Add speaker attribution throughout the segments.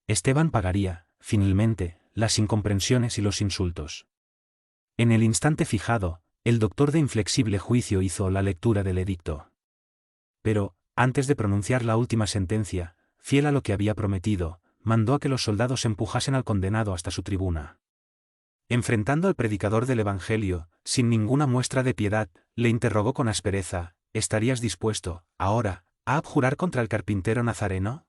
Speaker 1: Esteban pagaría, finalmente, las incomprensiones y los insultos. En el instante fijado, el doctor de inflexible juicio hizo la lectura del edicto. Pero, antes de pronunciar la última sentencia, fiel a lo que había prometido, mandó a que los soldados empujasen al condenado hasta su tribuna. Enfrentando al predicador del Evangelio, sin ninguna muestra de piedad, le interrogó con aspereza: ¿estarías dispuesto, ahora, a abjurar contra el carpintero nazareno?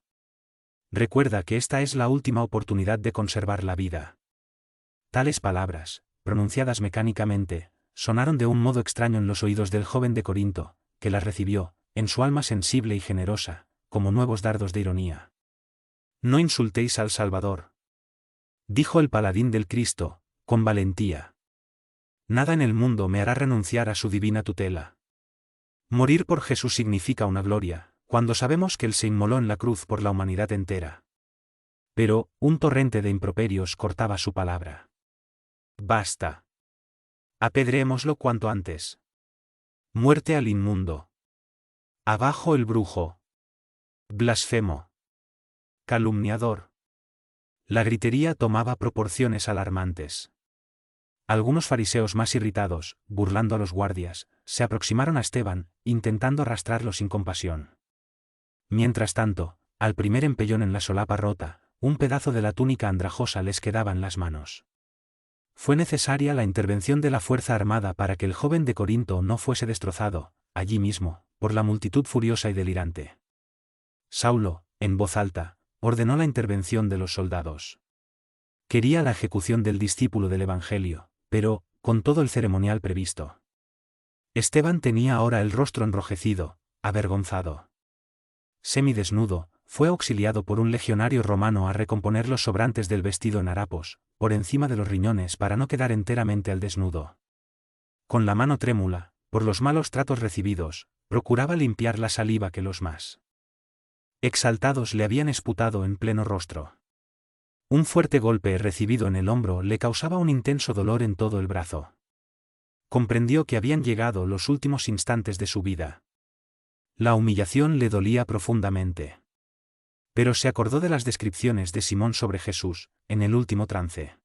Speaker 1: Recuerda que esta es la última oportunidad de conservar la vida. Tales palabras, pronunciadas mecánicamente, sonaron de un modo extraño en los oídos del joven de Corinto, que las recibió, en su alma sensible y generosa, como nuevos dardos de ironía. No insultéis al Salvador, dijo el paladín del Cristo, con valentía. Nada en el mundo me hará renunciar a su divina tutela. Morir por Jesús significa una gloria, cuando sabemos que Él se inmoló en la cruz por la humanidad entera. Pero, un torrente de improperios cortaba su palabra. Basta. Apedreémoslo cuanto antes. Muerte al inmundo. Abajo el brujo. Blasfemo. Calumniador. La gritería tomaba proporciones alarmantes. Algunos fariseos más irritados, burlando a los guardias, se aproximaron a Esteban, intentando arrastrarlo sin compasión. Mientras tanto, al primer empellón en la solapa rota, un pedazo de la túnica andrajosa les quedaba en las manos. Fue necesaria la intervención de la fuerza armada para que el joven de Corinto no fuese destrozado, allí mismo, por la multitud furiosa y delirante. Saulo, en voz alta, ordenó la intervención de los soldados. Quería la ejecución del discípulo del Evangelio, pero, con todo el ceremonial previsto. Esteban tenía ahora el rostro enrojecido, avergonzado. Semidesnudo, fue auxiliado por un legionario romano a recomponer los sobrantes del vestido en harapos, por encima de los riñones para no quedar enteramente al desnudo. Con la mano trémula, por los malos tratos recibidos, procuraba limpiar la saliva que los más exaltados le habían esputado en pleno rostro. Un fuerte golpe recibido en el hombro le causaba un intenso dolor en todo el brazo. Comprendió que habían llegado los últimos instantes de su vida. La humillación le dolía profundamente. Pero se acordó de las descripciones de Simón sobre Jesús, en el último trance.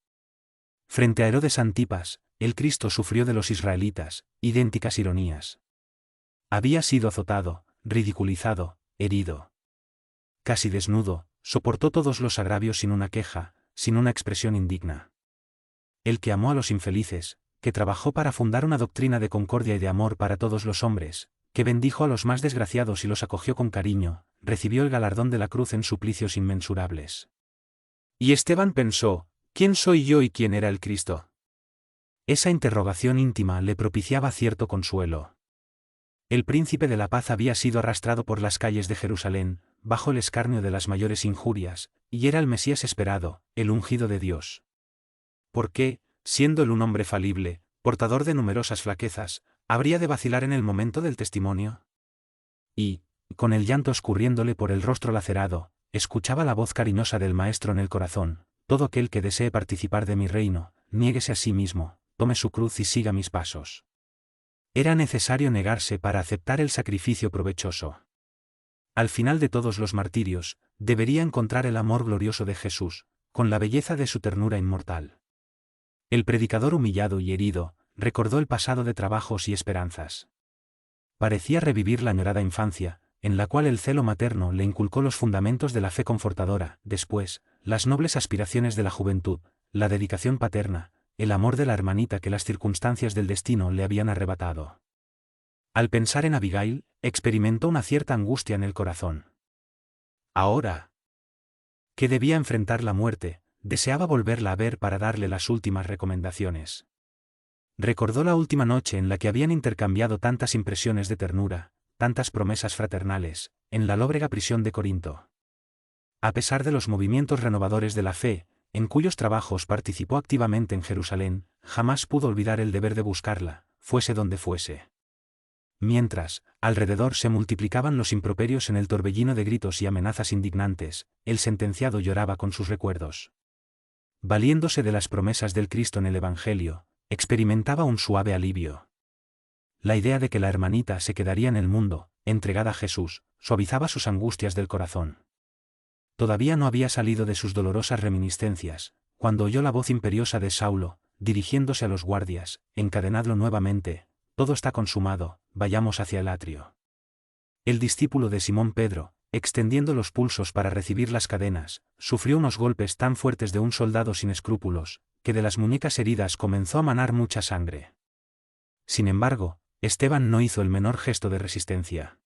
Speaker 1: Frente a Herodes Antipas, el Cristo sufrió de los israelitas, idénticas ironías. Había sido azotado, ridiculizado, herido. Casi desnudo, soportó todos los agravios sin una queja, sin una expresión indigna. El que amó a los infelices, que trabajó para fundar una doctrina de concordia y de amor para todos los hombres, que bendijo a los más desgraciados y los acogió con cariño, recibió el galardón de la cruz en suplicios inmensurables. Y Esteban pensó: ¿quién soy yo y quién era el Cristo? Esa interrogación íntima le propiciaba cierto consuelo. El príncipe de la paz había sido arrastrado por las calles de Jerusalén, bajo el escarnio de las mayores injurias, y era el Mesías esperado, el ungido de Dios. ¿Por qué, siendo él un hombre falible, portador de numerosas flaquezas, habría de vacilar en el momento del testimonio? Y, con el llanto escurriéndole por el rostro lacerado, escuchaba la voz cariñosa del Maestro en el corazón: todo aquel que desee participar de mi reino, niéguese a sí mismo, tome su cruz y siga mis pasos. Era necesario negarse para aceptar el sacrificio provechoso. Al final de todos los martirios, debería encontrar el amor glorioso de Jesús, con la belleza de su ternura inmortal. El predicador humillado y herido, recordó el pasado de trabajos y esperanzas. Parecía revivir la añorada infancia, en la cual el celo materno le inculcó los fundamentos de la fe confortadora, después, las nobles aspiraciones de la juventud, la dedicación paterna, el amor de la hermanita que las circunstancias del destino le habían arrebatado. Al pensar en Abigail, experimentó una cierta angustia en el corazón. Ahora que debía enfrentar la muerte, deseaba volverla a ver para darle las últimas recomendaciones. Recordó la última noche en la que habían intercambiado tantas impresiones de ternura, tantas promesas fraternales, en la lóbrega prisión de Corinto. A pesar de los movimientos renovadores de la fe, en cuyos trabajos participó activamente en Jerusalén, jamás pudo olvidar el deber de buscarla, fuese donde fuese. Mientras, alrededor se multiplicaban los improperios en el torbellino de gritos y amenazas indignantes, el sentenciado lloraba con sus recuerdos. Valiéndose de las promesas del Cristo en el Evangelio, experimentaba un suave alivio. La idea de que la hermanita se quedaría en el mundo, entregada a Jesús, suavizaba sus angustias del corazón. Todavía no había salido de sus dolorosas reminiscencias, cuando oyó la voz imperiosa de Saulo, dirigiéndose a los guardias: encadenadlo nuevamente, todo está consumado, vayamos hacia el atrio. El discípulo de Simón Pedro, extendiendo los pulsos para recibir las cadenas, sufrió unos golpes tan fuertes de un soldado sin escrúpulos, que de las muñecas heridas comenzó a manar mucha sangre. Sin embargo, Esteban no hizo el menor gesto de resistencia.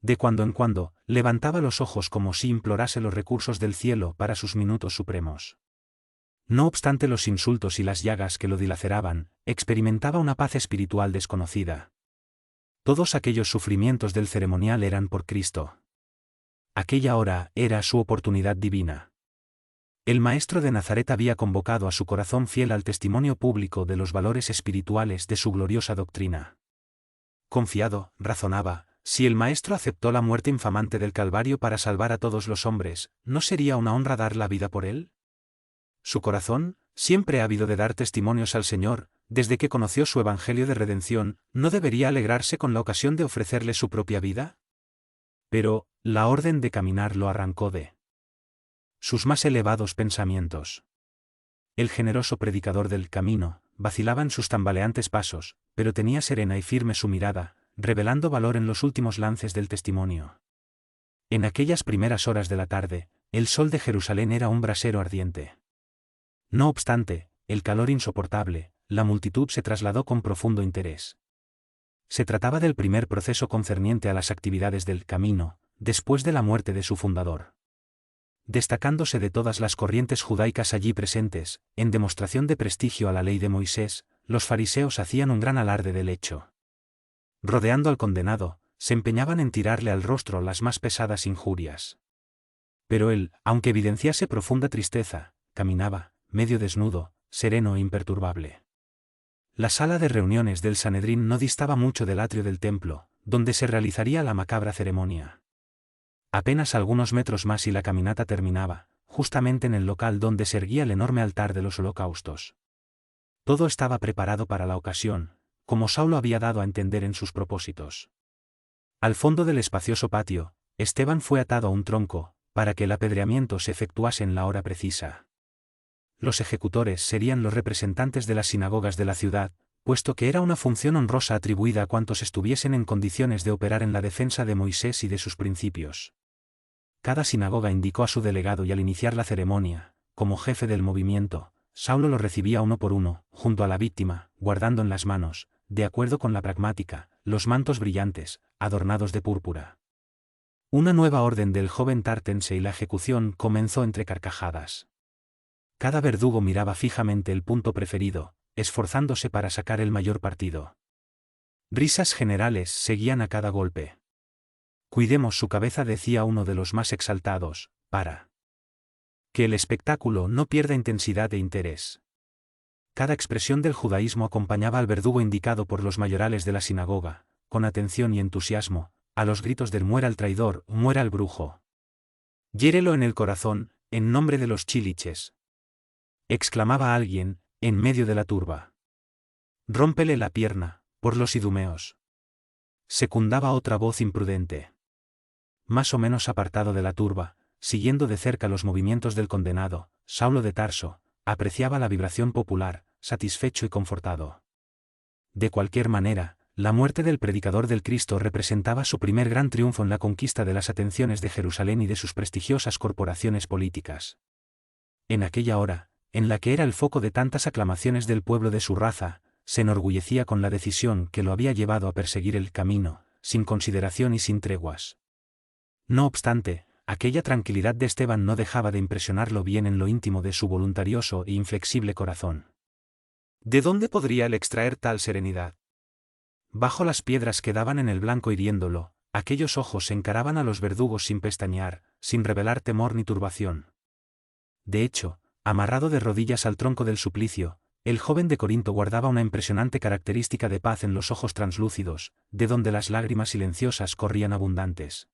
Speaker 1: De cuando en cuando, levantaba los ojos como si implorase los recursos del cielo para sus minutos supremos. No obstante los insultos y las llagas que lo dilaceraban, experimentaba una paz espiritual desconocida. Todos aquellos sufrimientos del ceremonial eran por Cristo. Aquella hora era su oportunidad divina. El Maestro de Nazaret había convocado a su corazón fiel al testimonio público de los valores espirituales de su gloriosa doctrina. Confiado, razonaba, si el Maestro aceptó la muerte infamante del Calvario para salvar a todos los hombres, ¿no sería una honra dar la vida por él? Su corazón, siempre ávido de dar testimonios al Señor, desde que conoció su Evangelio de redención, ¿no debería alegrarse con la ocasión de ofrecerle su propia vida? Pero, la orden de caminar lo arrancó de sus más elevados pensamientos. El generoso predicador del camino, vacilaba en sus tambaleantes pasos, pero tenía serena y firme su mirada, revelando valor en los últimos lances del testimonio. En aquellas primeras horas de la tarde, el sol de Jerusalén era un brasero ardiente. No obstante, el calor insoportable, la multitud se trasladó con profundo interés. Se trataba del primer proceso concerniente a las actividades del camino, después de la muerte de su fundador. Destacándose de todas las corrientes judaicas allí presentes, en demostración de prestigio a la ley de Moisés, los fariseos hacían un gran alarde del hecho. Rodeando al condenado, se empeñaban en tirarle al rostro las más pesadas injurias. Pero él, aunque evidenciase profunda tristeza, caminaba, medio desnudo, sereno e imperturbable. La sala de reuniones del Sanedrín no distaba mucho del atrio del templo, donde se realizaría la macabra ceremonia. Apenas algunos metros más y la caminata terminaba, justamente en el local donde se erguía el enorme altar de los holocaustos. Todo estaba preparado para la ocasión, como Saulo había dado a entender en sus propósitos. Al fondo del espacioso patio, Esteban fue atado a un tronco, para que el apedreamiento se efectuase en la hora precisa. Los ejecutores serían los representantes de las sinagogas de la ciudad, puesto que era una función honrosa atribuida a cuantos estuviesen en condiciones de operar en la defensa de Moisés y de sus principios. Cada sinagoga indicó a su delegado y al iniciar la ceremonia, como jefe del movimiento, Saulo lo recibía uno por uno, junto a la víctima, guardando en las manos, de acuerdo con la pragmática, los mantos brillantes, adornados de púrpura. Una nueva orden del joven tartense y la ejecución comenzó entre carcajadas. Cada verdugo miraba fijamente el punto preferido, esforzándose para sacar el mayor partido. Risas generales seguían a cada golpe. Cuidemos su cabeza, decía uno de los más exaltados, para que el espectáculo no pierda intensidad e interés. Cada expresión del judaísmo acompañaba al verdugo indicado por los mayorales de la sinagoga, con atención y entusiasmo, a los gritos del muera el traidor, muera el brujo. Hiérelo en el corazón, en nombre de los chiliches. Exclamaba alguien, en medio de la turba. Rómpele la pierna, por los idumeos. Secundaba otra voz imprudente. Más o menos apartado de la turba, siguiendo de cerca los movimientos del condenado, Saulo de Tarso, apreciaba la vibración popular, satisfecho y confortado. De cualquier manera, la muerte del predicador del Cristo representaba su primer gran triunfo en la conquista de las atenciones de Jerusalén y de sus prestigiosas corporaciones políticas. En aquella hora, en la que era el foco de tantas aclamaciones del pueblo de su raza, se enorgullecía con la decisión que lo había llevado a perseguir el camino, sin consideración y sin treguas. No obstante, aquella tranquilidad de Esteban no dejaba de impresionarlo bien en lo íntimo de su voluntarioso e inflexible corazón. ¿De dónde podría él extraer tal serenidad? Bajo las piedras que daban en el blanco hiriéndolo, aquellos ojos encaraban a los verdugos sin pestañear, sin revelar temor ni turbación. De hecho, amarrado de rodillas al tronco del suplicio, el joven de Corinto guardaba una impresionante característica de paz en los ojos translúcidos, de donde las lágrimas silenciosas corrían abundantes.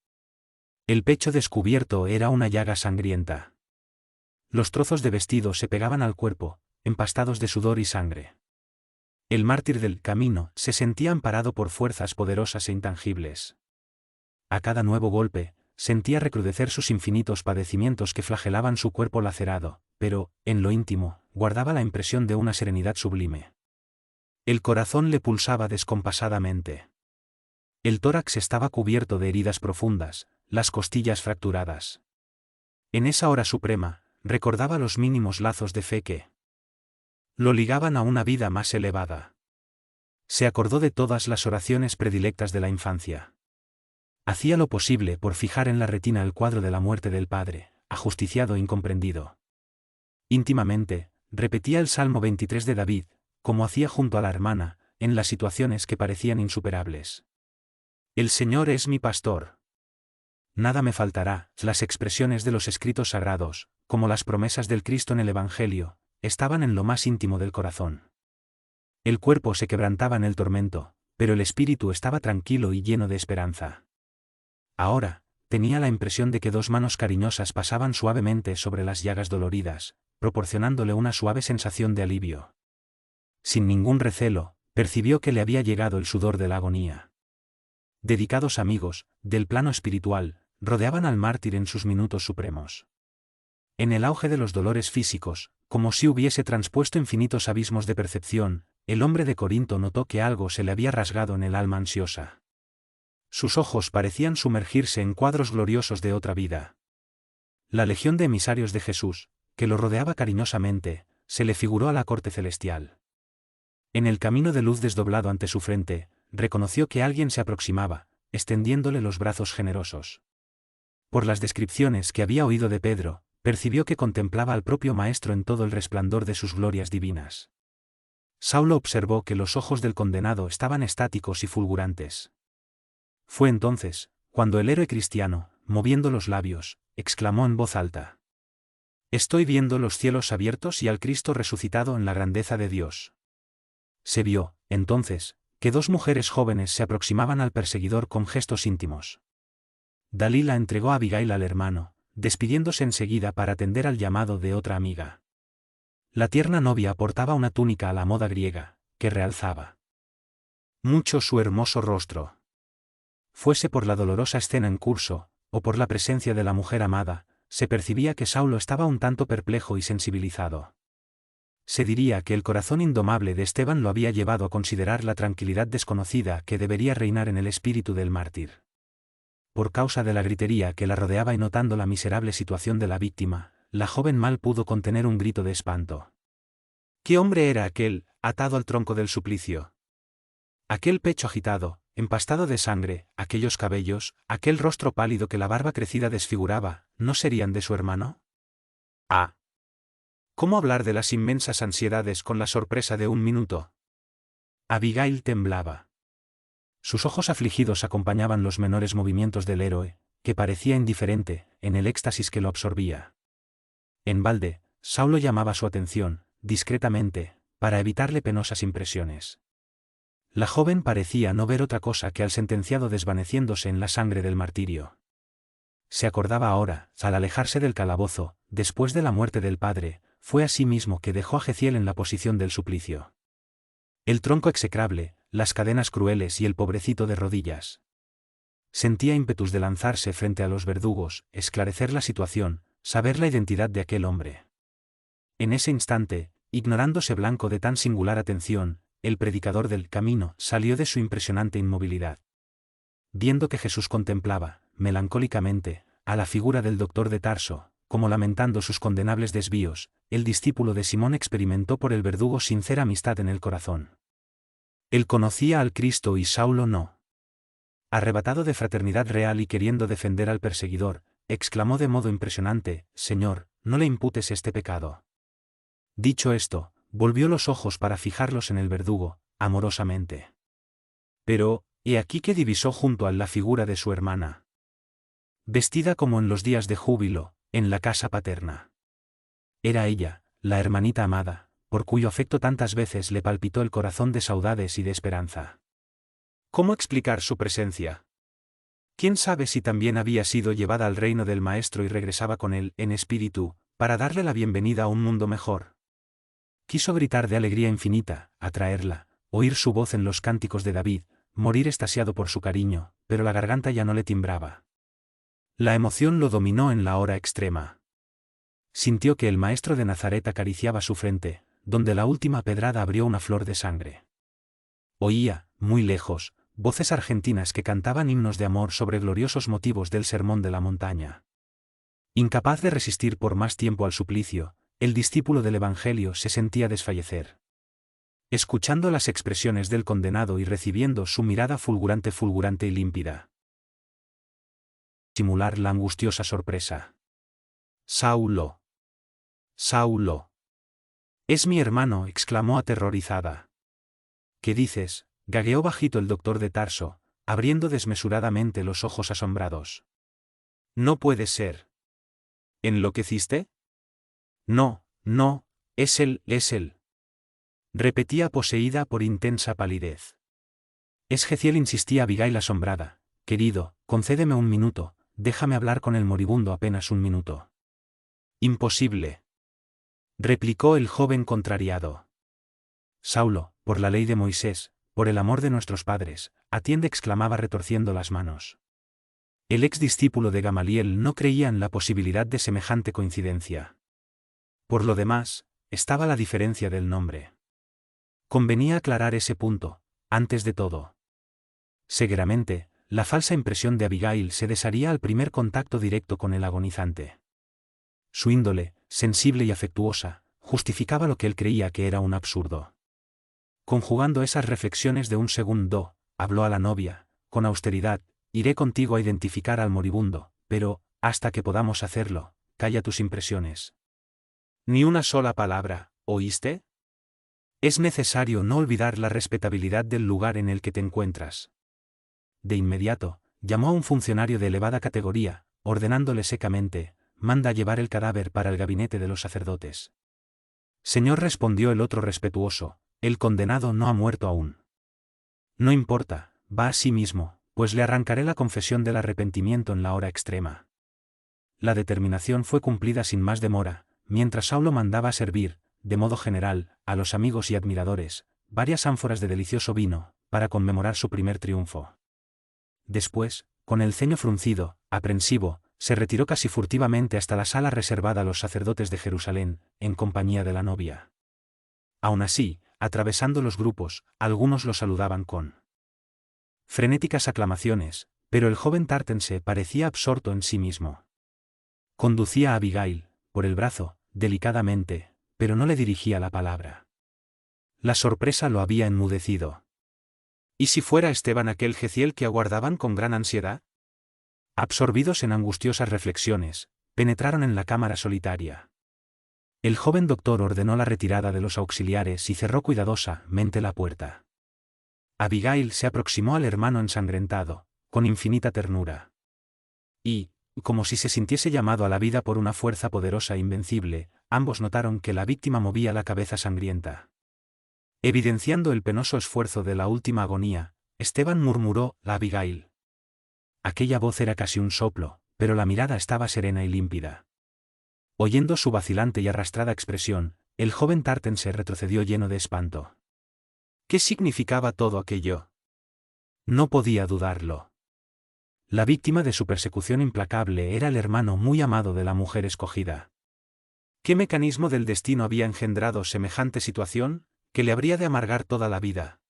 Speaker 1: El pecho descubierto era una llaga sangrienta. Los trozos de vestido se pegaban al cuerpo, empastados de sudor y sangre. El mártir del camino se sentía amparado por fuerzas poderosas e intangibles. A cada nuevo golpe, sentía recrudecer sus infinitos padecimientos que flagelaban su cuerpo lacerado, pero, en lo íntimo, guardaba la impresión de una serenidad sublime. El corazón le pulsaba descompasadamente. El tórax estaba cubierto de heridas profundas, las costillas fracturadas. En esa hora suprema, recordaba los mínimos lazos de fe que lo ligaban a una vida más elevada. Se acordó de todas las oraciones predilectas de la infancia. Hacía lo posible por fijar en la retina el cuadro de la muerte del padre, ajusticiado e incomprendido. Íntimamente, repetía el Salmo 23 de David, como hacía junto a la hermana, en las situaciones que parecían insuperables. El Señor es mi pastor. Nada me faltará. Las expresiones de los escritos sagrados, como las promesas del Cristo en el Evangelio, estaban en lo más íntimo del corazón. El cuerpo se quebrantaba en el tormento, pero el espíritu estaba tranquilo y lleno de esperanza. Ahora, tenía la impresión de que dos manos cariñosas pasaban suavemente sobre las llagas doloridas, proporcionándole una suave sensación de alivio. Sin ningún recelo, percibió que le había llegado el sudor de la agonía. Dedicados amigos, del plano espiritual, rodeaban al mártir en sus minutos supremos. En el auge de los dolores físicos, como si hubiese transpuesto infinitos abismos de percepción, el hombre de Corinto notó que algo se le había rasgado en el alma ansiosa. Sus ojos parecían sumergirse en cuadros gloriosos de otra vida. La legión de emisarios de Jesús, que lo rodeaba cariñosamente, se le figuró a la corte celestial. En el camino de luz desdoblado ante su frente, reconoció que alguien se aproximaba, extendiéndole los brazos generosos. Por las descripciones que había oído de Pedro, percibió que contemplaba al propio Maestro en todo el resplandor de sus glorias divinas. Saulo observó que los ojos del condenado estaban estáticos y fulgurantes. Fue entonces, cuando el héroe cristiano, moviendo los labios, exclamó en voz alta: «Estoy viendo los cielos abiertos y al Cristo resucitado en la grandeza de Dios». Se vio, entonces, que dos mujeres jóvenes se aproximaban al perseguidor con gestos íntimos. Dalila entregó a Abigail al hermano, despidiéndose enseguida para atender al llamado de otra amiga. La tierna novia portaba una túnica a la moda griega, que realzaba mucho su hermoso rostro. Fuese por la dolorosa escena en curso, o por la presencia de la mujer amada, se percibía que Saulo estaba un tanto perplejo y sensibilizado. Se diría que el corazón indomable de Esteban lo había llevado a considerar la tranquilidad desconocida que debería reinar en el espíritu del mártir. Por causa de la gritería que la rodeaba y notando la miserable situación de la víctima, la joven mal pudo contener un grito de espanto. ¿Qué hombre era aquel, atado al tronco del suplicio? Aquel pecho agitado, empastado de sangre, aquellos cabellos, aquel rostro pálido que la barba crecida desfiguraba, ¿no serían de su hermano? Ah. ¿Cómo hablar de las inmensas ansiedades con la sorpresa de un minuto? Abigail temblaba. Sus ojos afligidos acompañaban los menores movimientos del héroe, que parecía indiferente, en el éxtasis que lo absorbía. En balde, Saulo llamaba su atención, discretamente, para evitarle penosas impresiones. La joven parecía no ver otra cosa que al sentenciado desvaneciéndose en la sangre del martirio. Se acordaba ahora, al alejarse del calabozo, después de la muerte del padre, fue así mismo que dejó a Jeziel en la posición del suplicio. El tronco execrable, las cadenas crueles y el pobrecito de rodillas. Sentía ímpetus de lanzarse frente a los verdugos, esclarecer la situación, saber la identidad de aquel hombre. En ese instante, ignorándose blanco de tan singular atención, el predicador del camino salió de su impresionante inmovilidad. Viendo que Jesús contemplaba, melancólicamente, a la figura del doctor de Tarso, como lamentando sus condenables desvíos, el discípulo de Simón experimentó por el verdugo sincera amistad en el corazón. Él conocía al Cristo y Saulo no. Arrebatado de fraternidad real y queriendo defender al perseguidor, exclamó de modo impresionante: «Señor, no le imputes este pecado». Dicho esto, volvió los ojos para fijarlos en el verdugo, amorosamente. Pero, he aquí que divisó junto a él la figura de su hermana. Vestida como en los días de júbilo, en la casa paterna. Era ella, la hermanita amada, por cuyo afecto tantas veces le palpitó el corazón de saudades y de esperanza. ¿Cómo explicar su presencia? ¿Quién sabe si también había sido llevada al reino del Maestro y regresaba con él, en espíritu, para darle la bienvenida a un mundo mejor? Quiso gritar de alegría infinita, atraerla, oír su voz en los cánticos de David, morir extasiado por su cariño, pero la garganta ya no le timbraba. La emoción lo dominó en la hora extrema. Sintió que el maestro de Nazaret acariciaba su frente, donde la última pedrada abrió una flor de sangre. Oía, muy lejos, voces argentinas que cantaban himnos de amor sobre gloriosos motivos del sermón de la montaña. Incapaz de resistir por más tiempo al suplicio, el discípulo del Evangelio se sentía desfallecer. Escuchando las expresiones del condenado y recibiendo su mirada fulgurante y límpida. Simular la angustiosa sorpresa. Saulo. Saulo. Es mi hermano, exclamó aterrorizada. ¿Qué dices? Gagueó bajito el doctor de Tarso, abriendo desmesuradamente los ojos asombrados. No puede ser. ¿Enloqueciste? No, no, es él, repetía poseída por intensa palidez. Es Geciel, insistía Abigail asombrada. Querido, concédeme un minuto, déjame hablar con el moribundo apenas un minuto. Imposible. Replicó el joven contrariado. Saulo, por la ley de Moisés, por el amor de nuestros padres, atiende, exclamaba retorciendo las manos. El ex discípulo de Gamaliel no creía en la posibilidad de semejante coincidencia. Por lo demás, estaba la diferencia del nombre. Convenía aclarar ese punto, antes de todo. Seguramente, la falsa impresión de Abigail se desharía al primer contacto directo con el agonizante. Su índole, sensible y afectuosa, justificaba lo que él creía que era un absurdo. Conjugando esas reflexiones de un segundo, habló a la novia, con austeridad: iré contigo a identificar al moribundo, pero, hasta que podamos hacerlo, calla tus impresiones. Ni una sola palabra, ¿oíste? Es necesario no olvidar la respetabilidad del lugar en el que te encuentras. De inmediato, llamó a un funcionario de elevada categoría, ordenándole secamente: manda a llevar el cadáver para el gabinete de los sacerdotes. Señor, respondió el otro respetuoso, el condenado no ha muerto aún. No importa, va a sí mismo, pues le arrancaré la confesión del arrepentimiento en la hora extrema. La determinación fue cumplida sin más demora, mientras Saulo mandaba servir, de modo general, a los amigos y admiradores, varias ánforas de delicioso vino, para conmemorar su primer triunfo. Después, con el ceño fruncido, aprensivo, se retiró casi furtivamente hasta la sala reservada a los sacerdotes de Jerusalén, en compañía de la novia. Aun así, atravesando los grupos, algunos lo saludaban con frenéticas aclamaciones, pero el joven tartense parecía absorto en sí mismo. Conducía a Abigail, por el brazo, delicadamente, pero no le dirigía la palabra. La sorpresa lo había enmudecido. ¿Y si fuera Esteban aquel Geciel que aguardaban con gran ansiedad? Absorbidos en angustiosas reflexiones, penetraron en la cámara solitaria. El joven doctor ordenó la retirada de los auxiliares y cerró cuidadosamente la puerta. Abigail se aproximó al hermano ensangrentado, con infinita ternura. Y, como si se sintiese llamado a la vida por una fuerza poderosa e invencible, ambos notaron que la víctima movía la cabeza sangrienta. Evidenciando el penoso esfuerzo de la última agonía, Esteban murmuró: la Abigail. Aquella voz era casi un soplo, pero la mirada estaba serena y límpida. Oyendo su vacilante y arrastrada expresión, el joven tartense retrocedió lleno de espanto. ¿Qué significaba todo aquello? No podía dudarlo. La víctima de su persecución implacable era el hermano muy amado de la mujer escogida. ¿Qué mecanismo del destino había engendrado semejante situación, que le habría de amargar toda la vida?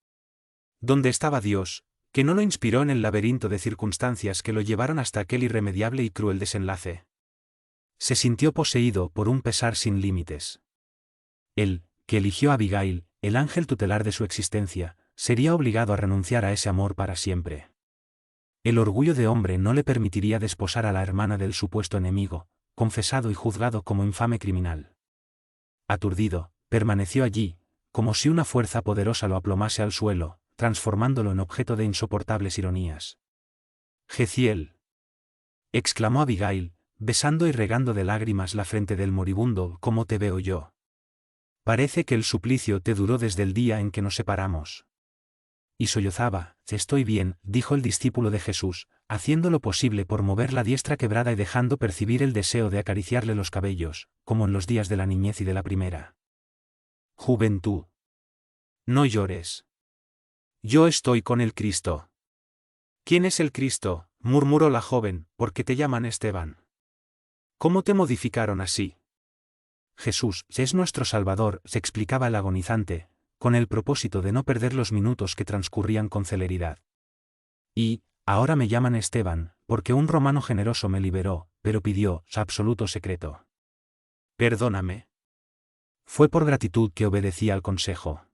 Speaker 1: ¿Dónde estaba Dios, que no lo inspiró en el laberinto de circunstancias que lo llevaron hasta aquel irremediable y cruel desenlace? Se sintió poseído por un pesar sin límites. Él, que eligió a Abigail, el ángel tutelar de su existencia, sería obligado a renunciar a ese amor para siempre. El orgullo de hombre no le permitiría desposar a la hermana del supuesto enemigo, confesado y juzgado como infame criminal. Aturdido, permaneció allí, como si una fuerza poderosa lo aplomase al suelo, transformándolo en objeto de insoportables ironías. Geciel, exclamó Abigail, besando y regando de lágrimas la frente del moribundo: ¿cómo te veo yo? Parece que el suplicio te duró desde el día en que nos separamos. Y sollozaba. Estoy bien, dijo el discípulo de Jesús, haciendo lo posible por mover la diestra quebrada y dejando percibir el deseo de acariciarle los cabellos, como en los días de la niñez y de la primera juventud. No llores. Yo estoy con el Cristo. ¿Quién es el Cristo? murmuró la joven, ¿por qué te llaman Esteban? ¿Cómo te modificaron así? Jesús es nuestro Salvador, se explicaba el agonizante, con el propósito de no perder los minutos que transcurrían con celeridad. Y, ahora me llaman Esteban, porque un romano generoso me liberó, pero pidió absoluto secreto. Perdóname. Fue por gratitud que obedecí al consejo.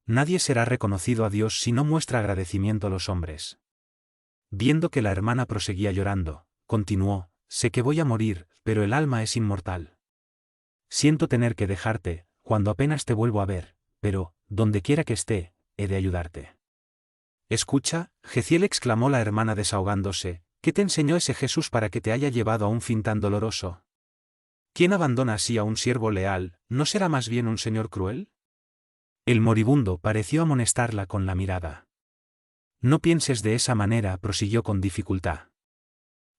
Speaker 1: Nadie será reconocido a Dios si no muestra agradecimiento a los hombres. Viendo que la hermana proseguía llorando, continuó, sé que voy a morir, pero el alma es inmortal. Siento tener que dejarte, cuando apenas te vuelvo a ver, pero, donde quiera que esté, he de ayudarte. Escucha, Jeziel, exclamó la hermana desahogándose, ¿qué te enseñó ese Jesús para que te haya llevado a un fin tan doloroso? ¿Quién abandona así a un siervo leal, no será más bien un señor cruel? El moribundo pareció amonestarla con la mirada. No pienses de esa manera, prosiguió con dificultad.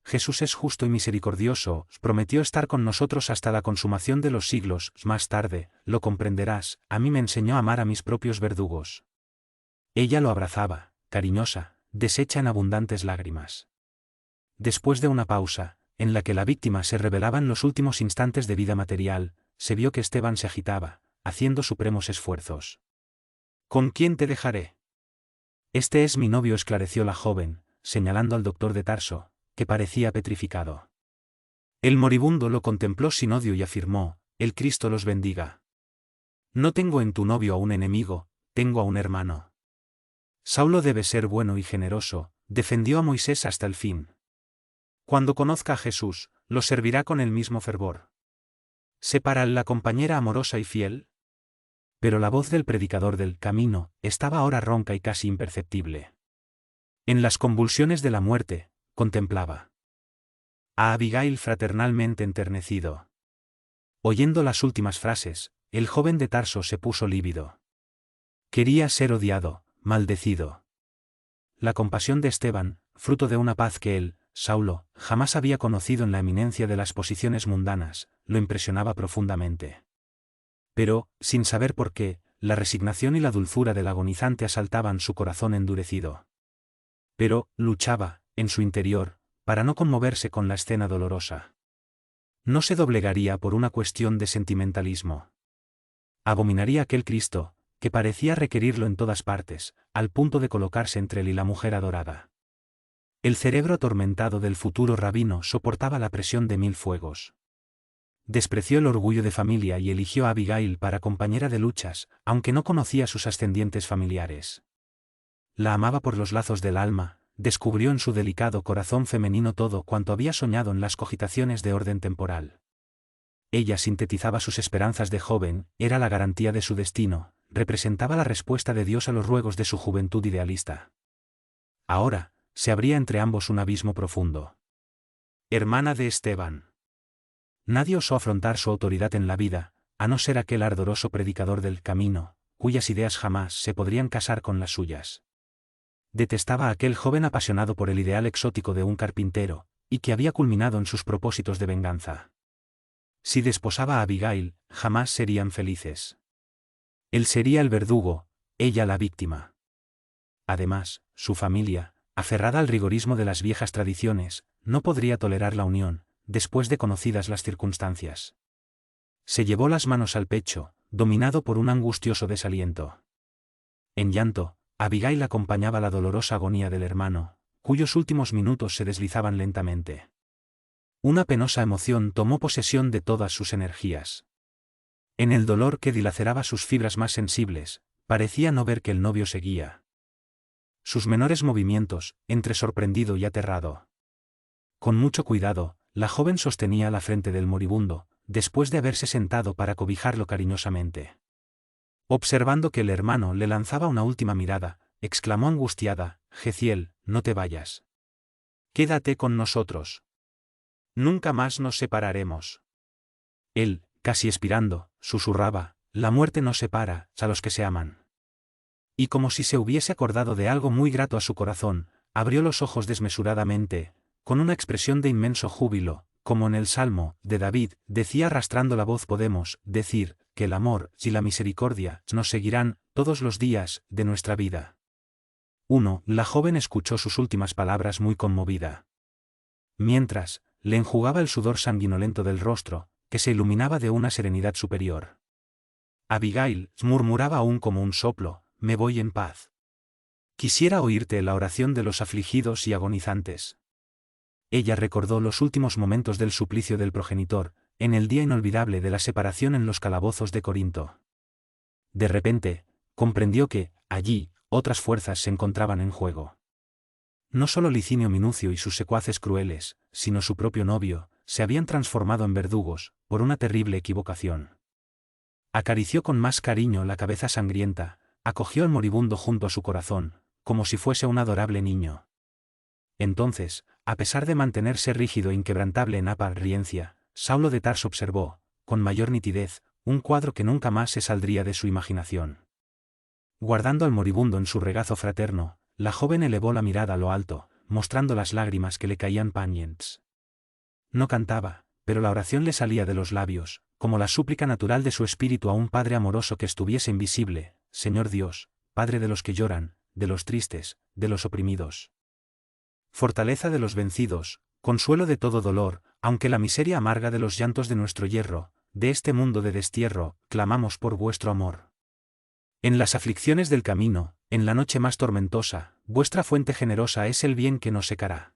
Speaker 1: Jesús es justo y misericordioso, prometió estar con nosotros hasta la consumación de los siglos, más tarde, lo comprenderás, a mí me enseñó a amar a mis propios verdugos. Ella lo abrazaba, cariñosa, deshecha en abundantes lágrimas. Después de una pausa, en la que la víctima se revelaba en los últimos instantes de vida material, se vio que Esteban se agitaba, haciendo supremos esfuerzos. ¿Con quién te dejaré? Este es mi novio, esclareció la joven, señalando al doctor de Tarso, que parecía petrificado. El moribundo lo contempló sin odio y afirmó, el Cristo los bendiga. No tengo en tu novio a un enemigo, tengo a un hermano. Saulo debe ser bueno y generoso, defendió a Moisés hasta el fin. Cuando conozca a Jesús, lo servirá con el mismo fervor. ¿Separa la compañera amorosa y fiel? Pero la voz del predicador del camino estaba ahora ronca y casi imperceptible. En las convulsiones de la muerte, contemplaba a Abigail fraternalmente enternecido. Oyendo las últimas frases, el joven de Tarso se puso lívido. Quería ser odiado, maldecido. La compasión de Esteban, fruto de una paz que él, Saulo, jamás había conocido en la eminencia de las posiciones mundanas, lo impresionaba profundamente. Pero, sin saber por qué, la resignación y la dulzura del agonizante asaltaban su corazón endurecido. Pero, luchaba, en su interior, para no conmoverse con la escena dolorosa. No se doblegaría por una cuestión de sentimentalismo. Abominaría aquel Cristo, que parecía requerirlo en todas partes, al punto de colocarse entre él y la mujer adorada. El cerebro atormentado del futuro rabino soportaba la presión de 1000 fuegos. Despreció el orgullo de familia y eligió a Abigail para compañera de luchas, aunque no conocía sus ascendientes familiares. La amaba por los lazos del alma, descubrió en su delicado corazón femenino todo cuanto había soñado en las cogitaciones de orden temporal. Ella sintetizaba sus esperanzas de joven, era la garantía de su destino, representaba la respuesta de Dios a los ruegos de su juventud idealista. Ahora, se abría entre ambos un abismo profundo. Hermana de Esteban. Nadie osó afrontar su autoridad en la vida, a no ser aquel ardoroso predicador del camino, cuyas ideas jamás se podrían casar con las suyas. Detestaba a aquel joven apasionado por el ideal exótico de un carpintero, y que había culminado en sus propósitos de venganza. Si desposaba a Abigail, jamás serían felices. Él sería el verdugo, ella la víctima. Además, su familia, aferrada al rigorismo de las viejas tradiciones, no podría tolerar la unión, después de conocidas las circunstancias. Se llevó las manos al pecho, dominado por un angustioso desaliento. En llanto, Abigail acompañaba la dolorosa agonía del hermano, cuyos últimos minutos se deslizaban lentamente. Una penosa emoción tomó posesión de todas sus energías. En el dolor que dilaceraba sus fibras más sensibles, parecía no ver que el novio seguía. Sus menores movimientos, entre sorprendido y aterrado. Con mucho cuidado, la joven sostenía la frente del moribundo, después de haberse sentado para cobijarlo cariñosamente. Observando que el hermano le lanzaba una última mirada, exclamó angustiada, Jeziel, no te vayas. Quédate con nosotros. Nunca más nos separaremos. Él, casi expirando, susurraba, la muerte no separa a los que se aman. Y como si se hubiese acordado de algo muy grato a su corazón, abrió los ojos desmesuradamente, con una expresión de inmenso júbilo, como en el Salmo de David, decía arrastrando la voz, podemos decir que el amor y la misericordia nos seguirán todos los días de nuestra vida. La joven escuchó sus últimas palabras muy conmovida. Mientras, le enjugaba el sudor sanguinolento del rostro, que se iluminaba de una serenidad superior. Abigail murmuraba aún como un soplo: me voy en paz. Quisiera oírte la oración de los afligidos y agonizantes. Ella recordó los últimos momentos del suplicio del progenitor, en el día inolvidable de la separación en los calabozos de Corinto. De repente, comprendió que, allí, otras fuerzas se encontraban en juego. No solo Licinio Minucio y sus secuaces crueles, sino su propio novio, se habían transformado en verdugos, por una terrible equivocación. Acarició con más cariño la cabeza sangrienta, acogió al moribundo junto a su corazón, como si fuese un adorable niño. Entonces, a pesar de mantenerse rígido e inquebrantable en apariencia, Saulo de Tarso observó, con mayor nitidez, un cuadro que nunca más se saldría de su imaginación. Guardando al moribundo en su regazo fraterno, la joven elevó la mirada a lo alto, mostrando las lágrimas que le caían pañentes. No cantaba, pero la oración le salía de los labios, como la súplica natural de su espíritu a un Padre amoroso que estuviese invisible: Señor Dios, Padre de los que lloran, de los tristes, de los oprimidos. Fortaleza de los vencidos, consuelo de todo dolor, aunque la miseria amarga de los llantos de nuestro yerro, de este mundo de destierro, clamamos por vuestro amor. En las aflicciones del camino, en la noche más tormentosa, vuestra fuente generosa es el bien que nos secará.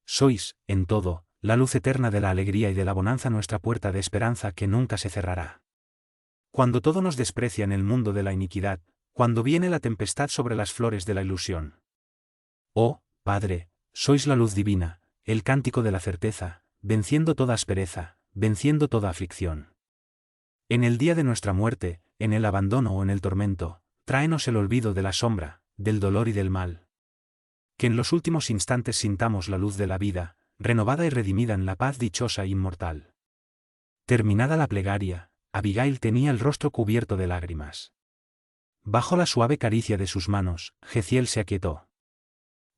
Speaker 1: Sois, en todo, la luz eterna de la alegría y de la bonanza, nuestra puerta de esperanza que nunca se cerrará. Cuando todo nos desprecia en el mundo de la iniquidad, cuando viene la tempestad sobre las flores de la ilusión. Oh, Padre, sois la luz divina, el cántico de la certeza, venciendo toda aspereza, venciendo toda aflicción. En el día de nuestra muerte, en el abandono o en el tormento, tráenos el olvido de la sombra, del dolor y del mal. Que en los últimos instantes sintamos la luz de la vida, renovada y redimida en la paz dichosa e inmortal. Terminada la plegaria, Abigail tenía el rostro cubierto de lágrimas. Bajo la suave caricia de sus manos, Jeziel se aquietó.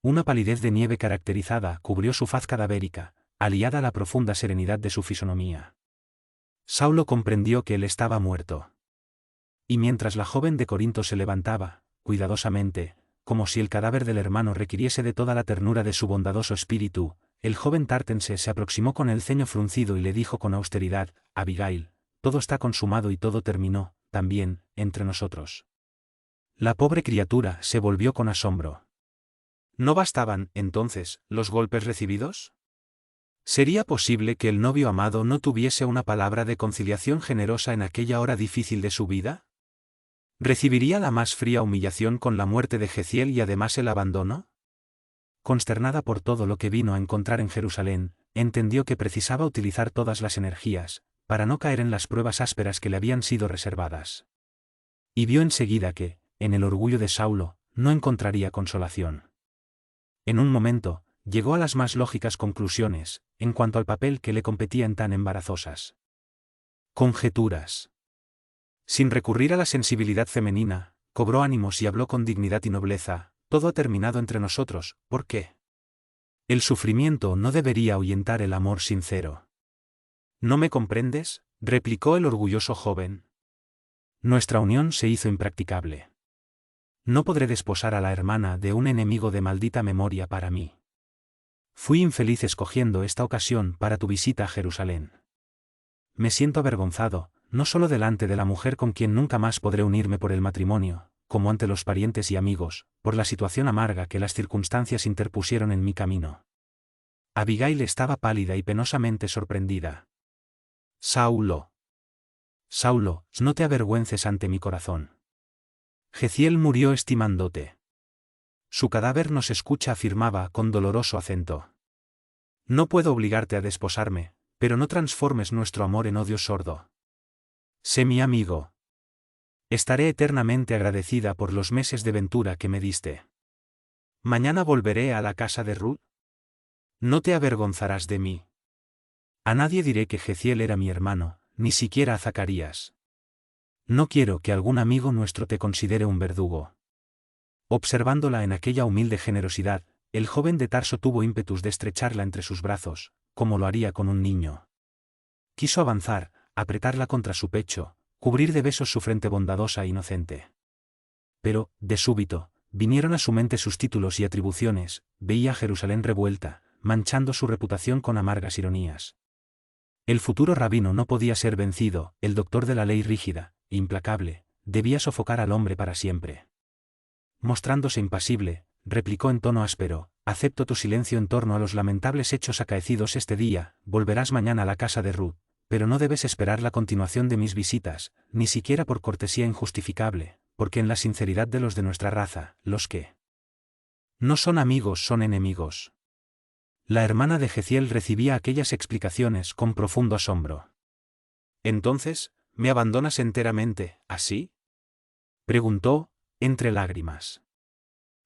Speaker 1: Una palidez de nieve caracterizada cubrió su faz cadavérica, aliada a la profunda serenidad de su fisonomía. Saulo comprendió que él estaba muerto. Y mientras la joven de Corinto se levantaba, cuidadosamente, como si el cadáver del hermano requiriese de toda la ternura de su bondadoso espíritu, el joven tartense se aproximó con el ceño fruncido y le dijo con austeridad: Abigail, todo está consumado y todo terminó, también, entre nosotros. La pobre criatura se volvió con asombro. ¿No bastaban, entonces, los golpes recibidos? ¿Sería posible que el novio amado no tuviese una palabra de conciliación generosa en aquella hora difícil de su vida? ¿Recibiría la más fría humillación con la muerte de Jeziel y además el abandono? Consternada por todo lo que vino a encontrar en Jerusalén, entendió que precisaba utilizar todas las energías, para no caer en las pruebas ásperas que le habían sido reservadas. Y vio enseguida que, en el orgullo de Saulo, no encontraría consolación. En un momento, llegó a las más lógicas conclusiones, en cuanto al papel que le competía en tan embarazosas conjeturas. Sin recurrir a la sensibilidad femenina, cobró ánimos y habló con dignidad y nobleza: todo ha terminado entre nosotros, ¿por qué? El sufrimiento no debería ahuyentar el amor sincero. ¿No me comprendes?, replicó el orgulloso joven. Nuestra unión se hizo impracticable. No podré desposar a la hermana de un enemigo de maldita memoria para mí. Fui infeliz escogiendo esta ocasión para tu visita a Jerusalén. Me siento avergonzado, no solo delante de la mujer con quien nunca más podré unirme por el matrimonio, como ante los parientes y amigos, por la situación amarga que las circunstancias interpusieron en mi camino. Abigail estaba pálida y penosamente sorprendida. Saulo. Saulo, no te avergüences ante mi corazón. Jeziel murió estimándote. Su cadáver nos escucha, afirmaba con doloroso acento. No puedo obligarte a desposarme, pero no transformes nuestro amor en odio sordo. Sé mi amigo. Estaré eternamente agradecida por los meses de ventura que me diste. Mañana volveré a la casa de Ruth. No te avergonzarás de mí. A nadie diré que Jeziel era mi hermano, ni siquiera a Zacarías. No quiero que algún amigo nuestro te considere un verdugo. Observándola en aquella humilde generosidad, el joven de Tarso tuvo ímpetus de estrecharla entre sus brazos, como lo haría con un niño. Quiso avanzar, apretarla contra su pecho, cubrir de besos su frente bondadosa e inocente. Pero, de súbito, vinieron a su mente sus títulos y atribuciones, veía a Jerusalén revuelta, manchando su reputación con amargas ironías. El futuro rabino no podía ser vencido, el doctor de la ley rígida, implacable, debía sofocar al hombre para siempre. Mostrándose impasible, replicó en tono áspero: acepto tu silencio en torno a los lamentables hechos acaecidos este día, volverás mañana a la casa de Ruth, pero no debes esperar la continuación de mis visitas, ni siquiera por cortesía injustificable, porque en la sinceridad de los de nuestra raza, los que no son amigos son enemigos. La hermana de Jeziel recibía aquellas explicaciones con profundo asombro. «¿Entonces, me abandonas enteramente, así?», preguntó, entre lágrimas.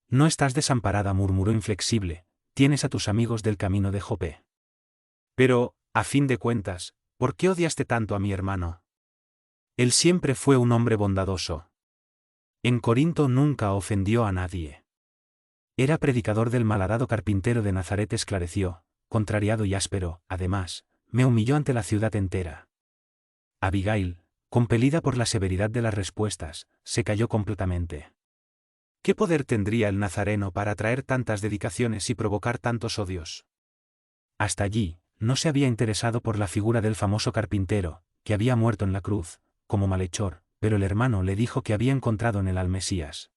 Speaker 1: «No estás desamparada», murmuró inflexible, «tienes a tus amigos del camino de Jope». «Pero, a fin de cuentas, ¿por qué odiaste tanto a mi hermano? Él siempre fue un hombre bondadoso. En Corinto nunca ofendió a nadie. Era predicador del malhadado carpintero de Nazaret», esclareció, contrariado y áspero. «Además, me humilló ante la ciudad entera». Abigail, compelida por la severidad de las respuestas, se calló completamente. ¿Qué poder tendría el nazareno para atraer tantas dedicaciones y provocar tantos odios? Hasta allí, no se había interesado por la figura del famoso carpintero, que había muerto en la cruz, como malhechor, pero el hermano le dijo que había encontrado en él al Mesías.